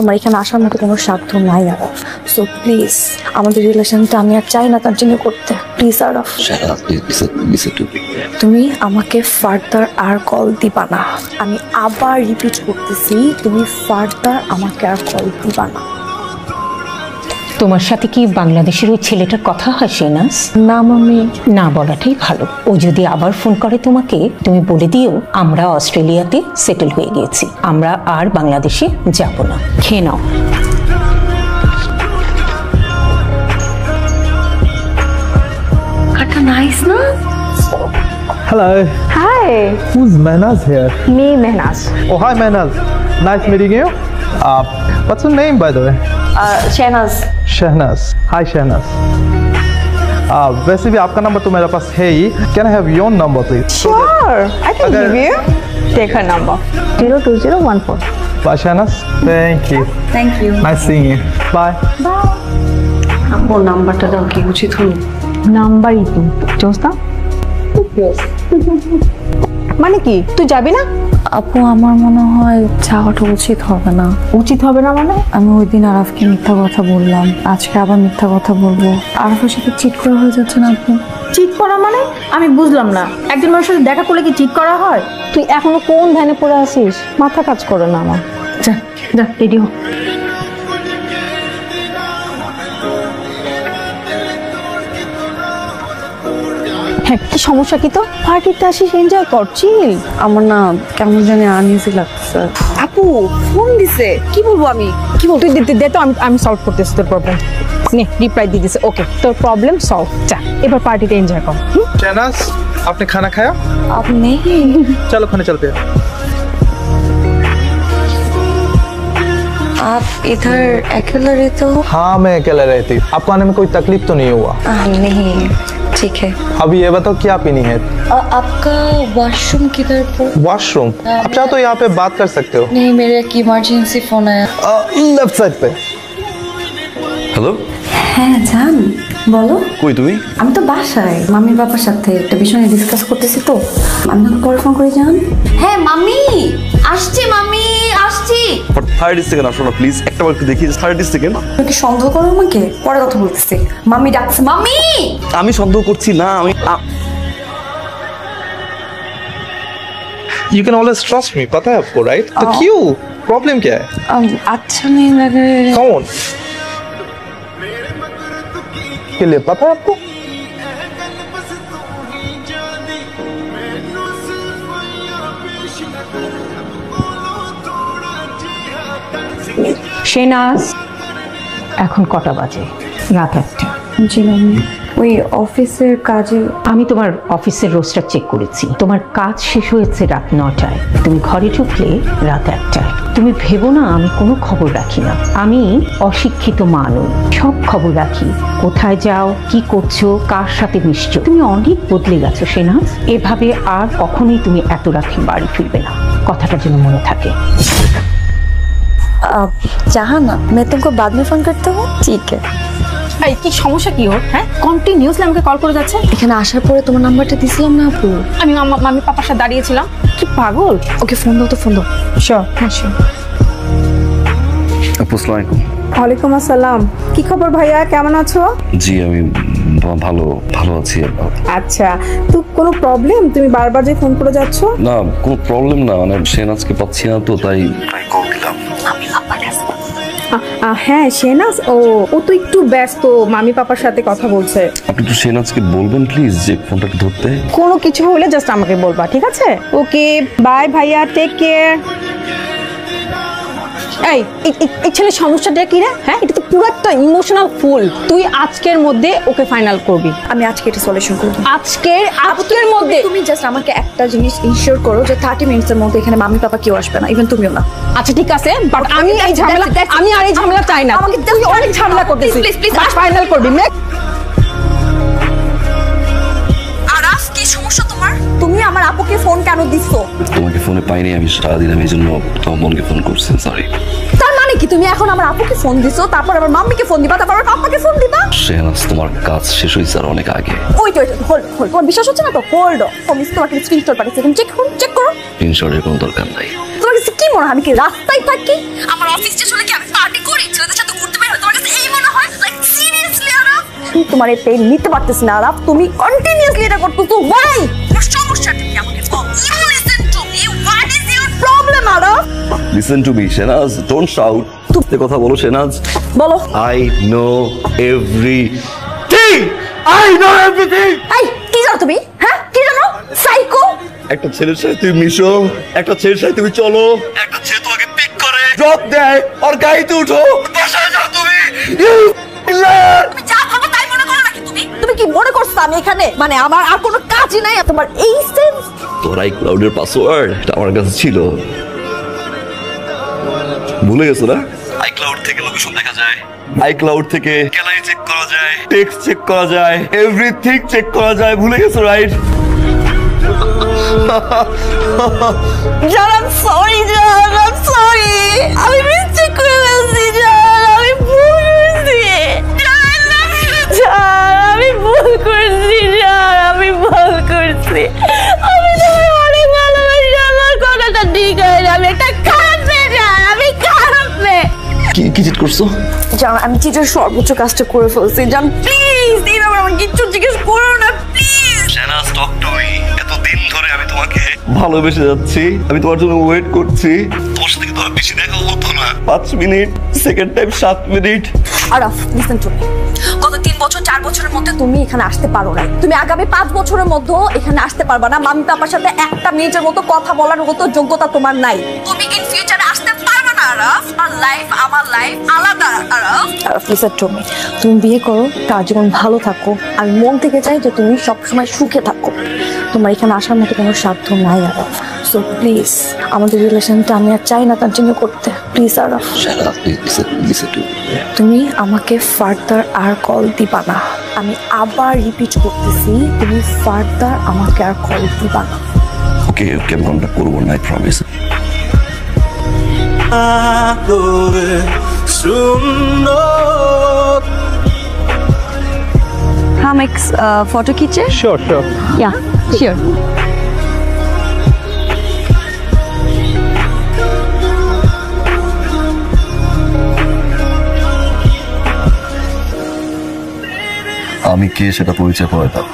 তোমার এখানে আসার মতো কোনো স্বার্থ নাই আরফ। সো প্লিজ আমাদের রিলেশনটা আমি আর চাই না কন্টিনিউ করতে। প্লিজ আরফ, তুমি আমাকে ফার্দার আর কল দিবা না। আমি আবার রিপিট করতেছি, তুমি ফার্দার আমাকে আর কল দিবা না। তোমার সাথে কি বাংলাদেশের ওই ছেলেটার কথা হয় শেহনাজ? না মামি, না বলাটাই ভালো। ও যদি আবার ফোন করে তোমাকে, তুমি বলে দিও আমরা অস্ট্রেলিয়াতে সেটেল হয়ে গেছি, আমরা আর বাংলাদেশে যাব না। খেয়ে নাও। কাটা নাইস না? Hello. Hi. Who's Mehnaz here? Me, Mehnaz. Oh, hi Mehnaz. Nice meeting you. What's your name, by the way? Shehnaz. Shehnaz. Hi Shehnaz. वैसे भी आपका नंबर तो मेरे पास है ही. Can I have your number, please? Sure. I can give you. Take her number. 02014. Bye, Shehnaz. Thank you. Thank you. Nice seeing you. Bye. Bye. আপু নাম্বারটা দাও, কি উচিত হলো? নাম্বারই তো জোস্তা। মানে কি তুই যাবি না? আপু আমার মনে হয় যাওয়াটা উচিত হবে না। উচিত হবে না মানে? আমি ওই দিন আরফকে মিথ্যা কথা বললাম, আজকে আবার মিথ্যা কথা বলবো। আরফের সাথে চিট করা হয়ে যাচ্ছে না আপু? চিট করা মানে? আমি বুঝলাম না, একজন মানুষের সাথে দেখা করলে কি চিট করা হয়? তুই এখনো কোন ধ্যানে পড়ে আছিস? মাথা কাজ করে না আমার। যা যা রেডি হ। হ্যাঁ, কি সমস্যা কি তো? পার্টিতে আসিস, এনজয় করছিস। আমার না কেমন জানি আনইজি লাগছে। আপু ফোন দিছে, কি বলবো আমি? কি বল তুই দে তো, আমি সলভ করতেছি তোর প্রবলেম। নে রিপ্লাই দিয়ে দিছে, ওকে তোর প্রবলেম সলভ। যা এবার পার্টিতে এনজয় কর। Shehnaz, आपने खाना खाया? अब नहीं। चलो खाने चलते हैं। आप इधर अकेला रहते हो? हाँ मैं अकेला रहती। आपको आने में कोई तकलीफ तो नहीं हुआ? नहीं, ठीक है। अभी ये बताओ क्या पीनी है? आपका वॉशरूम किधर पर? वॉशरूम? आप चाहो तो यहाँ पे बात कर सकते हो। नहीं, मेरे एक इमरजेंसी फोन आया। लेफ्ट साइड पे। হ্যালো, হ্যাঁ জান বলো। কই তুমি? আমি তো বাসায় মামির বাবার সাথে একটা বিষয় নিয়ে ডিসকাস করতেছি, তো আমি তোমাকে পরে ফোন করে জান। হ্যাঁ মামি আসছি, মামি আসছি। 30 সেকেন্ড আসো না প্লিজ, একটা বার একটু দেখি। 30 সেকেন্ড। তুমি কি সন্দেহ করো আমাকে? পরে কথা বলতেছি। মামি ডাকছে। মামি আমি সন্দেহ করছি না, আমি You can always trust me, पता है आपको, right? तो क्यों? प्रॉब्लम क्या है? अच्छा नहीं लगे। कौन? के लिए पता है आपको? শেহনাজ, এখন কটা বাজে? রাত 1টা। জি মামি, ওই অফিসের কাজে। আমি তোমার অফিসের রোস্টার চেক করেছি, তোমার কাজ শেষ হয়েছে রাত 9টায়, তুমি ঘরে ঢুকলে রাত 1টায়। তুমি ভেবো না আমি কোনো খবর রাখি না, আমি অশিক্ষিত মা নই, সব খবর রাখি। কোথায় যাও, কি করছো, কার সাথে মিশছো। তুমি অনেক বদলে গেছো শেহনাজ, এভাবে আর কখনোই তুমি এত রাতে বাড়ি ফিরবে না, কথাটা যেন মনে থাকে। जहाँ ना मैं तुमको बाद में फोन करता हूँ, ठीक है? এই কি সমস্যা কি ওর? হ্যাঁ কন্টিনিউসলি আমাকে কল করে যাচ্ছে। এখানে আসার পরে তোমার নাম্বারটা দিছিলাম না আপু? আমি মামি পাপার সাথে দাঁড়িয়েছিলাম। কি পাগল? ওকে ফোন দাও তো, ফোন দাও। শিওর, হ্যাঁ শিওর। আপু আসসালামু আলাইকুম। ওয়ালাইকুম আসসালাম। কি খবর ভাইয়া, কেমন আছো? জি আমি ভালো আছি। আচ্ছা, তো কোনো প্রবলেম? তুমি বারবার যে ফোন করে যাচ্ছ? না কোনো প্রবলেম না, মানে শেহনাজকে পাচ্ছি না তো তাই কল দিলাম। হ্যাঁ শেহনাজ, ও তো একটু ব্যস্ত, মামি পাপার সাথে কথা বলছে। আপনি একটু শেহনাজকে বলবেন প্লিজ যে ফোনটা ধরতে। কোনো কিছু হলে জাস্ট আমাকে বলবা, ঠিক আছে? ওকে বাই ভাইয়া, টেক কেয়ার। এই ছেলের সমস্যাটা কি রে? হ্যাঁ, এটা তো পুরো একটা ইমোশনাল ফুল। তুই আজকের মধ্যে ওকে ফাইনাল করবি। আমি আজকে এটা সলিউশন করব। আজকের মধ্যে তুমি জাস্ট আমাকে একটা জিনিস ইনশিওর করো যে 30 মিনিটের মধ্যে এখানে মামি পাপা কেউ আসবে না, ইভেন তুমিও না। আচ্ছা ঠিক আছে, বাট আমি আর এই ঝামেলা চাই না। তুই অনেক ঝামেলা করতেছিস, প্লিজ ফাইনাল করবি। আরাফ, কি সমস্যা তোমার? তুমি আমার আপুকে ফোন কেন দিছো? তোমাকে ফোনে পাইনি আমি সারাদিন, আমি এই জন্য তোমার বোনকে ফোন করছি, সরি। তার মানে কি তুমি এখন আমার আপুকে ফোন দিছো, তারপর আমার মাম্মিকে ফোন দিবা, তারপর আমার পাপাকে ফোন দিবা? শেহনাজ তোমার কাজ শেষ হয়েছে আর অনেক আগে। ওই হোল্ড, তোমার বিশ্বাস হচ্ছে না তো? হোল্ড, আমি তোমাকে স্ক্রিনশট পাঠিয়েছি, তুমি চেক করো। স্ক্রিনশটের কোনো দরকার নাই। তোমার কাছে কি মনে হয় আমি কি রাস্তায় থাকি? আমার অফিস শেষ হলে কি আমি আমি তোমার এই পেইন নিতে পারতেছি না আরাফ, তুমি কন্টিনিউয়াসলি এটা করতেছো। ওয়াই? তোমার সমস্যাটা কি আমাকে বল। You listen to me, what is your problem Araf? Listen to me Shehnaz, don't shout. তুমি কথা বলো শেহনাজ। বলো। I know everything, I know everything. এই কি জানো তুমি? হ্যাঁ কি জানো? সাইকো। একটা ছেলের সাথে তুমি মিশো, একটা ছেলের সাথে তুমি চলো, একটা ছেলে তোমাকে পিক করে ড্রপ দেয় আর গাড়িতে উঠো, বাসায় যাও তুমি। তুমি যা ভাবো তাই মনে করো নাকি তুমি? তুমি কি মনে করছো আমি এখানে মানে আমার আর কোনো কাজই নাই? তোমার এই সেন্স। তোর আইক্লাউডের পাসওয়ার্ড আমার কাছে ছিল, ভুলে গেছো না? আইক্লাউড থেকে লোকেশন দেখা যায়, আইক্লাউড থেকে গ্যালারি চেক করা যায়, টেক্সট চেক করা যায়, এভরিথিং চেক করা যায়, ভুলে গেছো রাইট? জান, I'm sorry জান, I'm sorry, আমি মিস্টেক করে ফেলছি জান, আমি ভুল করেছি জান, আমি ভুল করেছি জান, আমি ভুল করেছি, আমি তোমায় অনেক ভালোবাসি, আমার কথাটা ঠিক হয় না, আমি একটা খারাপ মেয়ে জান, আমি খারাপ মেয়ে। কি চিট করছো? জান আমি চিটের সর্বোচ্চ কাজটা করে ফেলছি জান, প্লিজ এই ব্যাপারে আমার কিচ্ছু জিজ্ঞেস করো না please. Shehnaz talk to me, এতদিন ধরে আমি তোমাকে ভালোবেসে যাচ্ছি, আমি তোমার জন্য ওয়েট করছি, তোমার সাথে তো আর বেশি দেখা হতো না, 5 minute, second time 7 minute. Araf listen to me, গত 3 বছর 4 বছরের মধ্যে তুমি এখানে আসতে পারো না, তুমি আগামী 5 বছরের মধ্যে এখানে আসতে পারবা না, মাম্মি পাপার সাথে একটা মিনিটের মতো কথা বলার মতো যোগ্যতা তোমার নাই, তুমি ইন ফিউচারে আসতে পারবে না আরাফ, আমার লাইফ আলাদা Araf. Araf listen to me, তুমি বিয়ে করো, তার জীবন ভালো থাকো, আমি মন থেকে চাই যে তুমি সবসময় সুখে থাকো, তোমার এখানে আসার মতো কোনো স্বার্থ নাই আরাফ, সো প্লিজ আমাদের রিলেশনটা আমি আর চাই না কন্টিনিউ করতে, please Aaraf. Shehnaz listen to me, তুমি আমাকে ফার্দার আর কল দিবা না, আমি আবার রিপিট করতেছি, তুমি ফার্দার আমাকে আর কল দিবা না। ওকে ওকে, আমি কন্ট্যাক্ট করবো না, আই প্রমিস। हम एक फोटो खींचे? Sure. या श्योर। আমি কে সেটা পরিচয় করে দাও।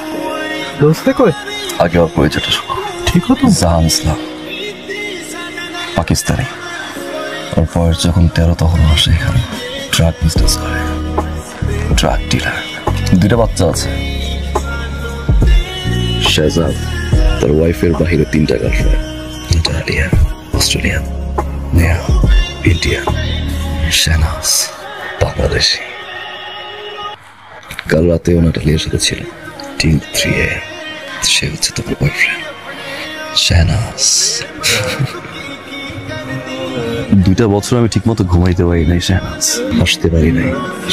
दोस्त कोई আগে ওর পরিচয়টা শোনো। ठीक हो तुम? জাহান ইসলাম, পাকিস্তানি। ওর বয়স যখন 13 তখন আসে এখানে, ড্রাগ বিজনেস করে, ড্রাগ ডিলার। 2টা বাচ্চা আছে, শেহজাদ, তার ওয়াইফের বাহিরে 3টা girlfriend, Italian, Australian, Neha, Indian, Shehnaz, Bangladeshi. কাল রাতে ও নাটালিয়ার সাথে ছিল till 3 AM, সে হচ্ছে তোমার বয়ফ্রেন্ড শেহনাজ। 2টা বছর আমি ঠিক মতো ঘুমাইতে পারি নাই শেহনাজ, আসতে পারি নাই,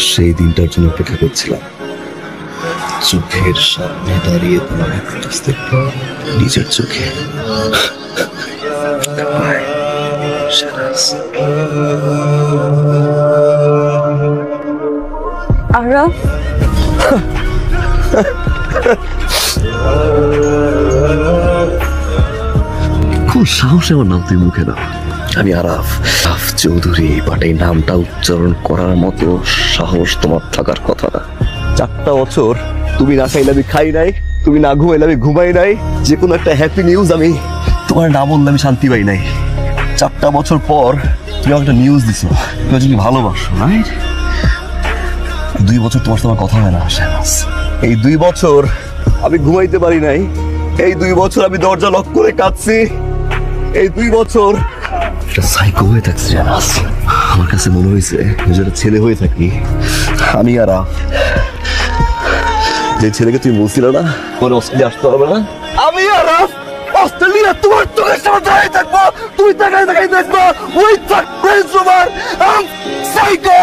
সেই দিনটার জন্য অপেক্ষা করছিলাম। চোখের সামনে দাঁড়িয়ে তোমার দেখবো নিজের চোখে। শেহনাজ। আরাফ কোন সাহসে আমার নাম তুই মুখে দাও? আমি আরাফ চৌধুরী, বাট এই নামটা উচ্চারণ করার মতো সাহস তোমার থাকার কথা না। 4টা বছর তুমি না খাইলে আমি খাই নাই, তুমি না ঘুমাইলে আমি ঘুমাই নাই, যে কোনো একটা হ্যাপি নিউজ আমি তোমার না বললে আমি শান্তি পাই নাই। 4টা বছর পর তুমি আমাকে একটা নিউজ দিছো, তুমি যদি ভালোবাসো, রাইট? 2 বছর তোমার সাথে আমার কথা হয় না শেহনাজ। এই 2 বছর আমি ঘুমাইতে পারি নাই, এই 2 বছর আমি দরজা লক করে কাঁদছি, এই 2 বছর একটা সাইকো হয়ে থাকছি শেহনাজ। আমার কাছে মনে হয়েছে যেটা ছেলে হয়ে থাকি আমি। আর যে ছেলেকে তুমি বলছিল না ওরা অস্ট্রেলিয়া আসতে হবে না, আমি আর অস্ট্রেলিয়া তোমার চোখের সামনে দাঁড়িয়ে থাকবো, তুমি তাকাই দেখবো ওই সাইকো